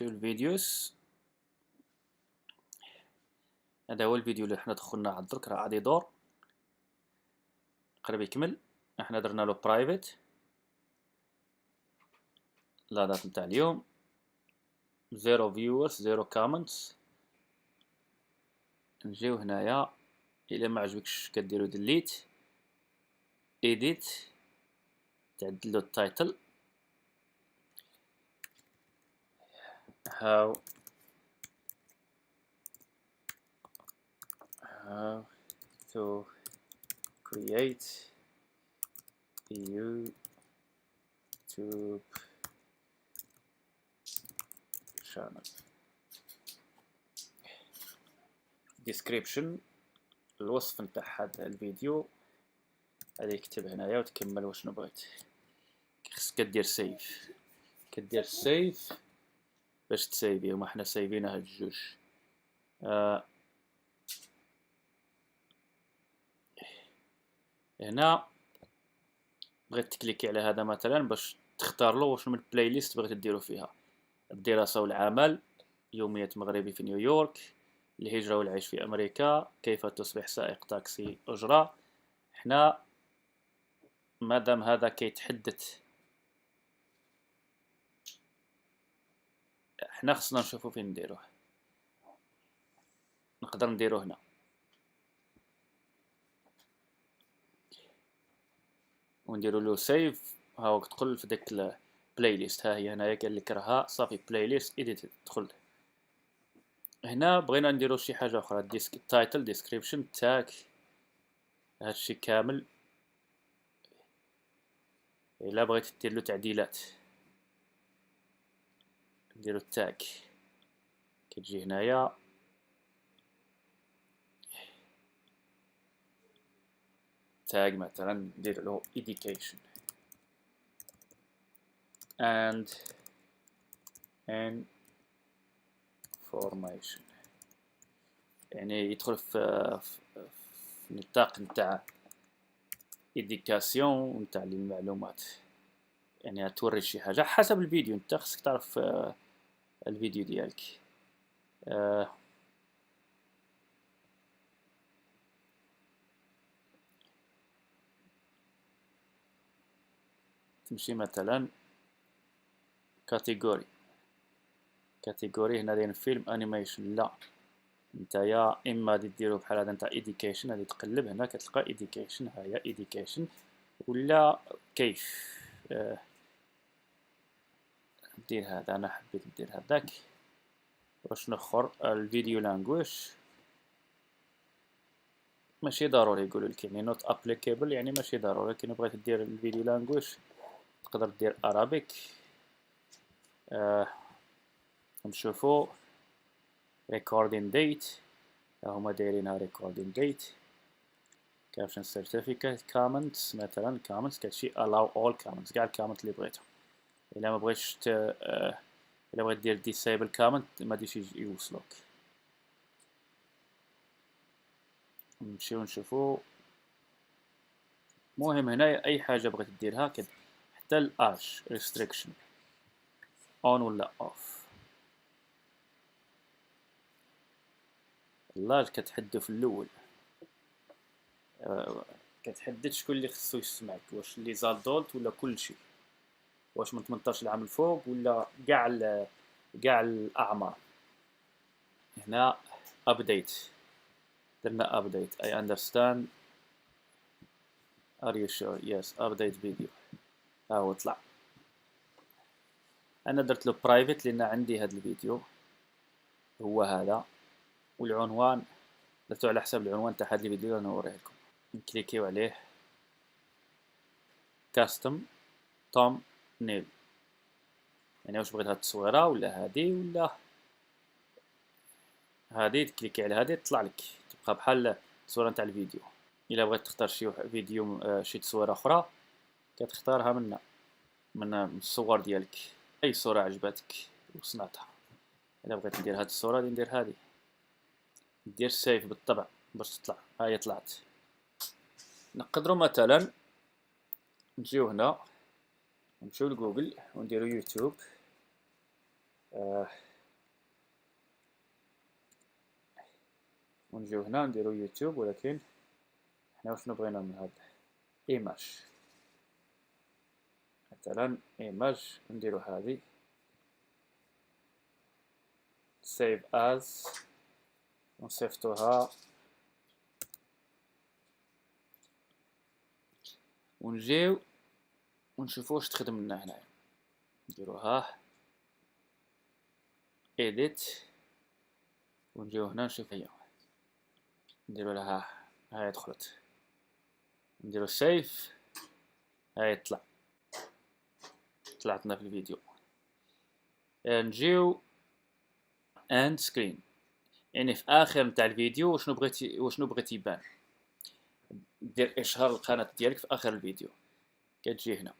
نمشيو الفيديوز. هذا هو الفيديو اللي حنا دخلنا على الدرك، راه غادي يدور قرب يكمل. احنا درنا له برايفت لا دات نتاع اليوم، 0 فيورز 0 كومنتس. نجيو هنايا، الا ما عجبكش كديروا ديليت، ايديت، تعدلو التايتل how to create a YouTube channel. description الوصف نتاع هذا الفيديو، هذا يكتب هنايا وتكمل واشنو بغيت. خصك كدير سيف، كدير سيف باش تسيفي، وما حنا سايفينها الجوج. هنا بغيت تكليكي على هذا مثلا باش تختار له واش من البلاي ليست بغيت ديرو فيها: الدراسة والعمل، يومية مغربي في نيويورك، الهجرة والعيش في أمريكا، كيف تصبح سائق تاكسي أجرة. حنا مادام هذا كيتحدث، حنا خصنا نشوفو فين نديروه. نقدر نديرو هنا، ونديرو له سيف. هاو تدخل في ديك البلاي ليست، ها هي هنايا قال لك راها صافي بلاي ليست ايديت. تدخل هنا بغينا نديرو شي حاجه اخرى، ديسك تايتل، ديسكريبشن، تاك، هادشي كامل. الا بغيت دير له تعديلات نديرو التاك، كتجي هنايا تاج مثلا ندير له education and information، يعني يدخل في النطاق نتاع إديكاسيون نتاع المعلومات، يعني توري شي حاجة حسب الفيديو. انت خصك تعرف الفيديو ديالك. تمشي مثلا كاتيجوري هنا داير فيلم انيميشن، لا نتايا اما ديرو بحال هذا نتاع إديكيشن، هادي تقلب هنا كتلقى إديكيشن، ها هي إديكيشن، ولا كيف دير هذا. انا حبيت ندير هذاك. واش نخر الفيديو لانجويج ماشي ضروري، يقولوا لك يعني نوت ابليكابل، يعني ماشي ضروري. لكن بغيت دير الفيديو لانجويج تقدر دير ارابيك. نشوفو ريكوردين ديت، هما دايرينها ريكوردين ديت. كابشن سيرتيفيكات، كومنتس مثلا، كومنتس كتشي allow all comments، كاع الكومنت اللي بغيتهم. الا ما بغيتش الا بغيت دير ديسيبل كومنت ما ديش يوصلوك. نمشيو نشوفو. مهم هنا اي حاجه بغيت ديرها حتى الاج ريستريكشن اون ولا اوف. اللاج كتحدو في الاول، كتحدد شكون اللي خصو يسمعك، واش اللي زادولت ولا كلشي، واش من 18 عام الفوق ولا كاع الاعمار. هنا update، درنا update I understand are you sure yes update video. ها هو طلع. انا درت له برايفت لان عندي هذا الفيديو هو هذا، والعنوان درتو على حساب العنوان تاع هذا الفيديو اللي نوريه لكم. نكليكيو عليه كاستم توم نيل، يعني واش بغيت هاد التصويره ولا هادي ولا هادي. تكليكي على هادي تطلع لك تبقى بحال الصوره نتاع الفيديو. الا بغيت تختار شي فيديو شي تصويره اخرى كتختارها من الصور ديالك، اي صوره عجبتك وصنعتها. الا بغيت ندير هاد الصوره ندير هادي، ندير سيف بالطبع باش تطلع. هاهي طلعت. نقدروا مثلا نجيو هنا نمشيو لجوجل ونديرو يوتيوب. ونجيو هنا نديرو يوتيوب، ولكن حنا وشنو بغينا من هاد ايماج، مثلا ايماج نديرو هذه سيف از ونصيفطوها، ونجيو ونشوفو واش تخدم لنا هنايا. نديروها edit ونجيو هنا نشوف هي، نديرو لها هاي دخلت، نديرو سيف هاي طلعتنا في الفيديو. نجيو اند سكرين، يعني في اخر نتاع الفيديو وشنو بغيتي يبان، دير اشهار القناة ديالك في اخر الفيديو. كتجي هنا